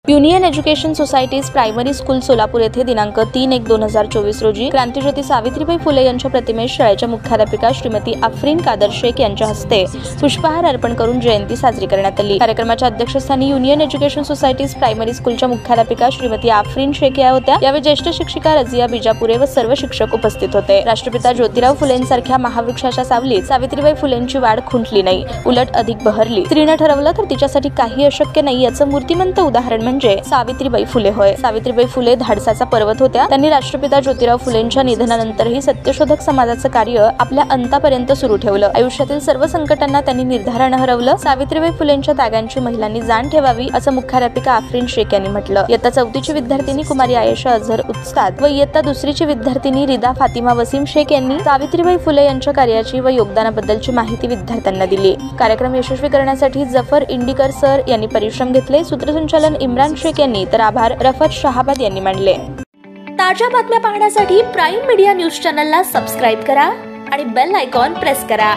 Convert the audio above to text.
Union education societies primary school Solapur येथे दिनांक 3/1/2024 रोजी क्रांतिज्योती सावित्रीबाई फुले यांच्या प्रतिमेस शाळेच्या मुख्याध्यापिका श्रीमती आफरीन कादर शेख यांच्या हस्ते पुष्पहार अर्पण करून जयंती साजरी करण्यात आली। कार्यक्रमाच्या अध्यक्षस्थानी युनियन एज्युकेशन सोसायटीज प्रायमरी स्कूलच्या मुख्याध्यापिका श्रीमती आफरीन शेख या होत्या। यावेळी ज्येष्ठ शिक्षिका रजिया बिजापुरे व सर्व शिक्षक उपस्थित होते। राष्ट्रपिता ज्योतिराव फुलेंसारख्या महावृक्षाच्या सावलीत सावित्रीबाई फुलेंची वाढ खुंटली नाही, उलट अधिक बहरली। स्त्रीने ठरवलं तर तिच्यासाठी काही अशक्य नाही याचं मूर्तिमंत उदाहरण म्हणजे सावित्रीबाई फुले होय। सावित्रीबाई फुले धाडसाचा पर्वत होत्या। त्यांनी राष्ट्रपिता ज्योतिराव फुलेंच्या निधनानंतरही सत्यशोधक समाजाचं कार्य आपल्या अंतापर्यंत सुरू ठेवलं। आयुष्यातील सर्व संकटांना त्यांनी निर्धारानं हरवलं। सावित्रीबाई फुलेंच्या त्यागांची महिलांनी जाण ठेवावी असं मुख्याध्यापिका आफरीन शेख यांनी म्हटलं। इयत्ता 4थीची विद्यार्थिनी कुमारी आयशा अझहर उस्ताद व इयत्ता 2रीची विद्यार्थिनी रिदा फातिमा वसीम शेख यांनी सावित्रीबाई फुले यांच्या कार्याची व योगदानाबद्दलची माहिती विद्यार्थ्यांना दिली। कार्यक्रम यशस्वी करण्यासाठी जफर इंडिकर सर यांनी परिश्रम घेतले। सूत्रसंचालन इम्रान शेख यांनी तर आभार रफत शहाबाद यांनी मानले। ताज्या बातम्या पाहण्यासाठी प्राईम मीडिया न्यूज चॅनलला सबस्क्राइब करा आणि बेल आयकॉन प्रेस करा।